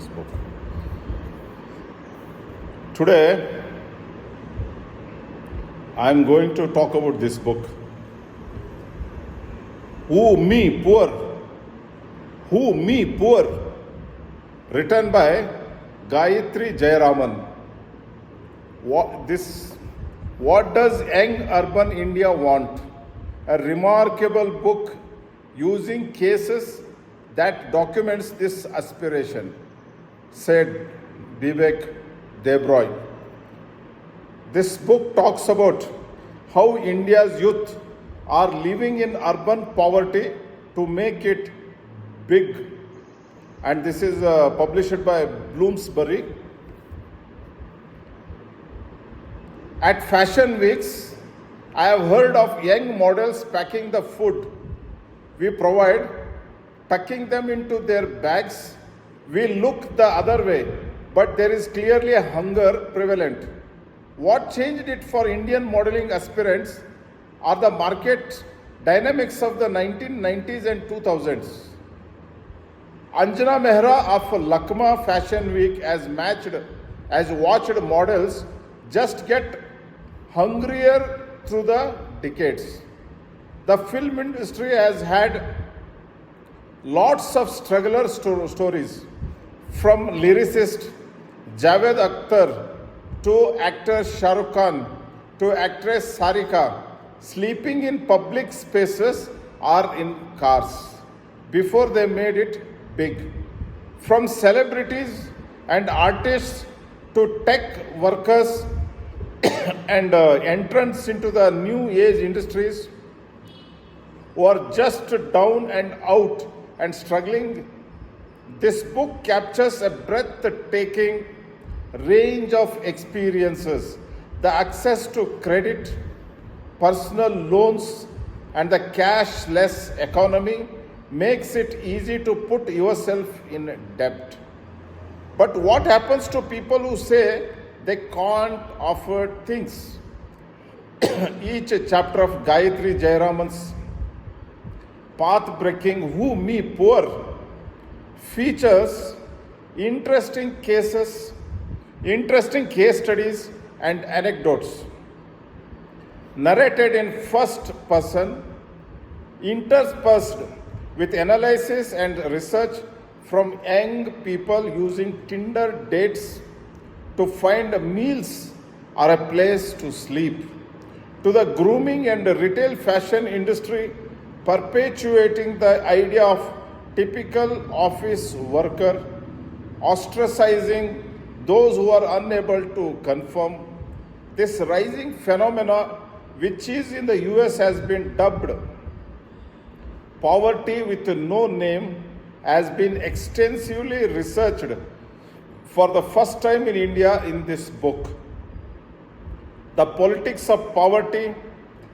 this book. Today, I am going to talk about this book. Who Me Poor? Who Me Poor? Written by Gayatri Jayaraman. What does young urban India want? A remarkable book using cases that documents this aspiration, said Vivek Debroy. This book talks about how India's youth are living in urban poverty to make it big. And this is published by Bloomsbury. At fashion weeks, I have heard of young models packing the food we provide, tucking them into their bags. We look the other way, but there is clearly a hunger prevalent. What changed it for Indian modeling aspirants are the market dynamics of the 1990s and 2000s. Anjana Mehra of Lakma Fashion Week as watched models just get hungrier through the decades. The film industry has had lots of struggler stories, from lyricist Javed Akhtar to actor Shah Rukh Khan to actress Sarika sleeping in public spaces or in cars before they made it big. From celebrities and artists to tech workers and entrants into the new age industries who are just down and out and struggling, this book captures a breathtaking range of experiences. The access to credit, personal loans, and the cashless economy makes it easy to put yourself in debt. But what happens to people who say they can't afford things? Each chapter of Gayatri Jayaraman's path-breaking Who Me Poor features interesting case studies and anecdotes narrated in first person, interspersed with analysis and research from young people using Tinder dates to find meals or a place to sleep, to the grooming and retail fashion industry perpetuating the idea of typical office worker, ostracizing those who are unable to conform. This rising phenomena, which is in the US, has been dubbed poverty with no name, has been extensively researched for the first time in India in this book. The politics of poverty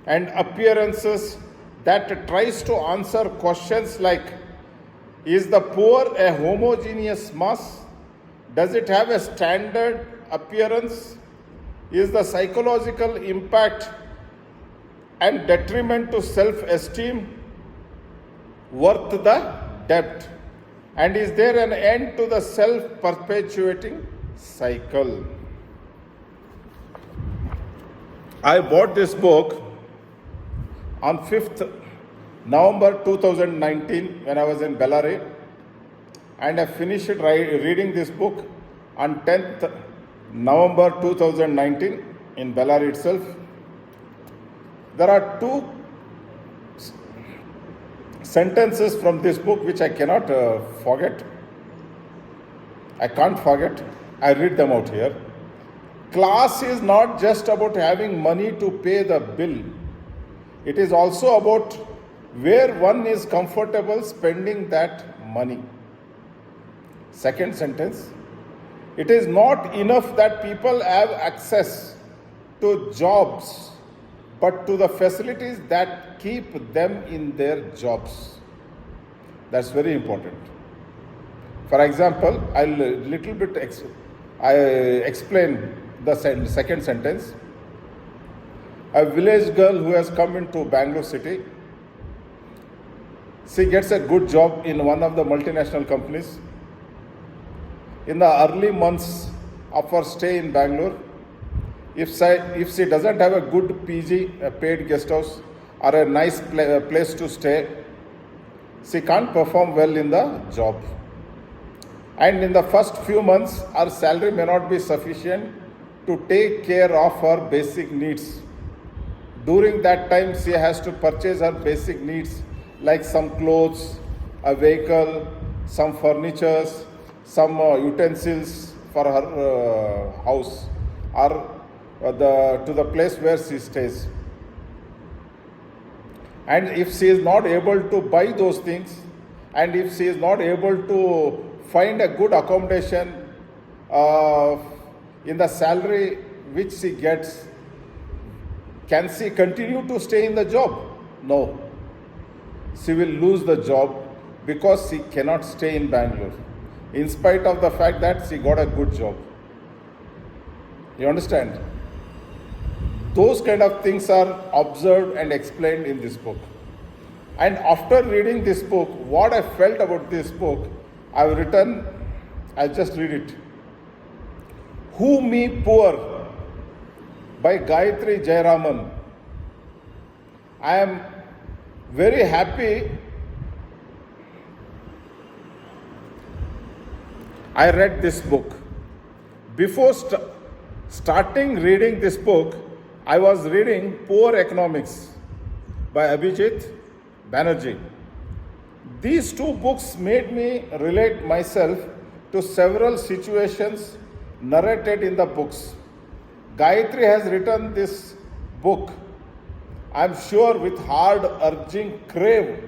and appearances that tries to answer questions like, is the poor a homogeneous mass? Does it have a standard appearance? Is the psychological impact and detriment to self-esteem worth the debt? And is there an end to the self-perpetuating cycle? I bought this book on 5th November 2019 when I was in Bellary, and I finished reading this book on 10th November 2019 in Bellary itself. There are two sentences from this book which I cannot forget. I can't forget. I read them out here. Class is not just about having money to pay the bill. It is also about where one is comfortable spending that money. Second sentence. It is not enough that people have access to jobs, but to the facilities that keep them in their jobs. That's very important. For example, I'll explain the second sentence. A village girl who has come into Bangalore city, she gets a good job in one of the multinational companies. in the early months of her stay in Bangalore. If she doesn't have a good PG, a paid guest house, or a nice place to stay, she can't perform well in the job. And in the first few months, her salary may not be sufficient to take care of her basic needs. During that time, she has to purchase her basic needs like some clothes, a vehicle, some furniture, some utensils for her house or to the place where she stays. And if she is not able to buy those things, and if she is not able to find a good accommodation in the salary which she gets, can she continue to stay in the job? No. She will lose the job because she cannot stay in Bangalore, in spite of the fact that she got a good job. You understand? Those kind of things are observed and explained in this book. And after reading this book, what I felt about this book, I'll just read it. Who Me Poor by Gayatri Jayaraman. I am very happy I read this book. Before starting reading this book, I was reading Poor Economics by Abhijit Banerjee. These two books made me relate myself to several situations narrated in the books. Gayatri has written this book, I am sure, with hard urging crave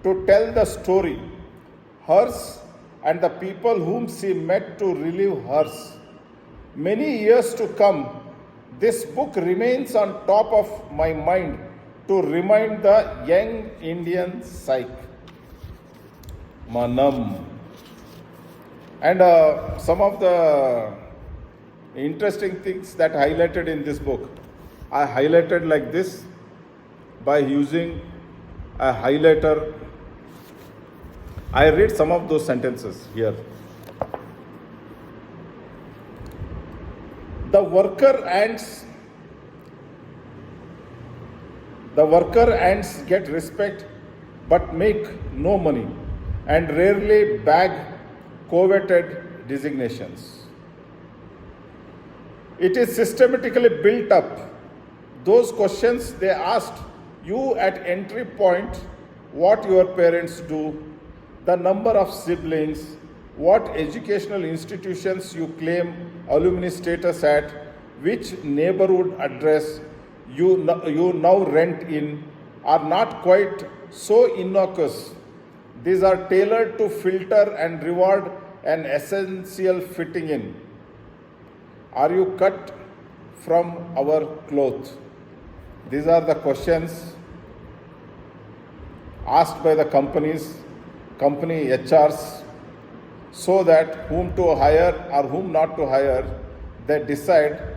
to tell the story, hers and the people whom she met to relive hers. Many years to come, this book remains on top of my mind to remind the young Indian psyche. Manam. And some of the interesting things that highlighted in this book, I highlighted like this by using a highlighter. I read some of those sentences here. The worker ants get respect but make no money and rarely bag coveted designations. It is systematically built up. Those questions they asked you at entry point, what your parents do, the number of siblings, what educational institutions you claim alumni status at, which neighborhood address you now rent in, are not quite so innocuous. These are tailored to filter and reward an essential fitting in. Are you cut from our cloth? These are the questions asked by the company HRs, so that whom to hire or whom not to hire, they decide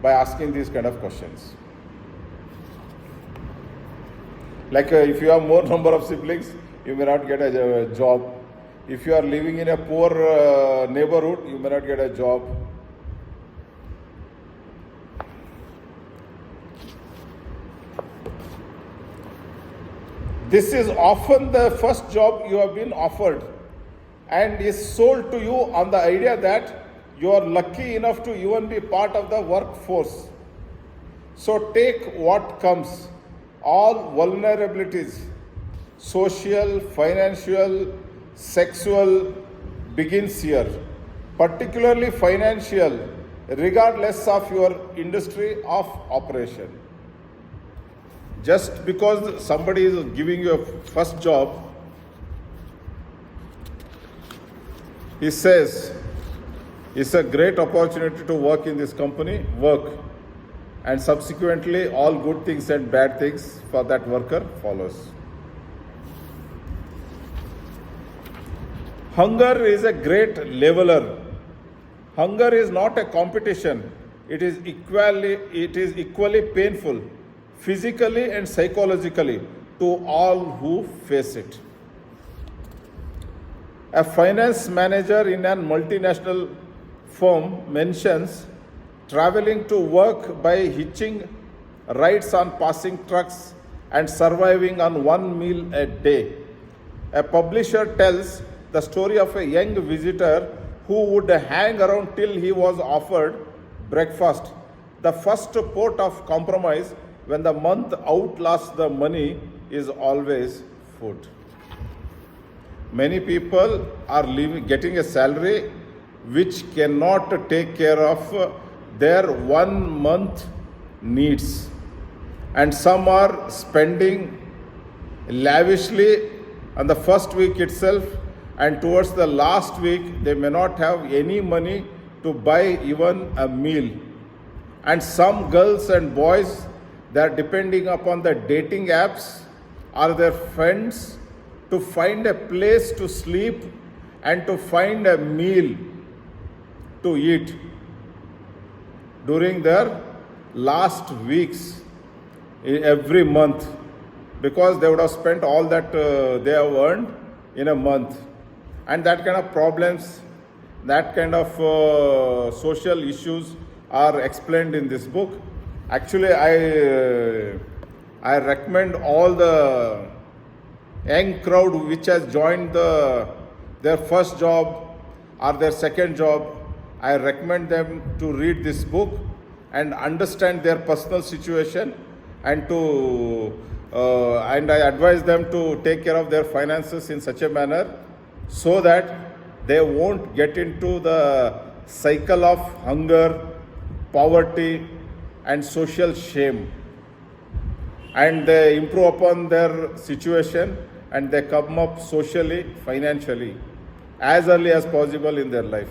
by asking these kind of questions. Like if you have more number of siblings, you may not get a job. If you are living in a poor neighborhood, you may not get a job. This is often the first job you have been offered and is sold to you on the idea that you are lucky enough to even be part of the workforce. So take what comes. All vulnerabilities, social, financial, sexual, begins here, particularly financial, regardless of your industry of operation. Just because somebody is giving you a first job, he says, it's a great opportunity to work in this company, work. And subsequently, all good things and bad things for that worker follows. Hunger is a great leveler. Hunger is not a competition. It is equally painful, physically and psychologically, to all who face it. A finance manager in a multinational firm mentions traveling to work by hitching rides on passing trucks and surviving on one meal a day. A publisher tells the story of a young visitor who would hang around till he was offered breakfast. The first port of compromise when the month outlasts the money is always food. Many people are getting a salary which cannot take care of their 1 month needs, and some are spending lavishly on the first week itself, and towards the last week they may not have any money to buy even a meal. And some girls and boys, they are depending upon the dating apps or their friends to find a place to sleep and to find a meal to eat during their last weeks every month, because they would have spent all that they have earned in a month. And that kind of problems, that kind of social issues are explained in this book. Actually, I recommend all the young crowd which has joined their first job or their second job, I recommend them to read this book and understand their personal situation, and I advise them to take care of their finances in such a manner so that they won't get into the cycle of hunger, poverty and social shame, and they improve upon their situation and they come up socially, financially as early as possible in their life.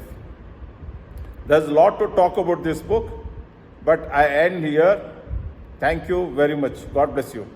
There's a lot to talk about this book, but I end here. Thank you very much. God bless you.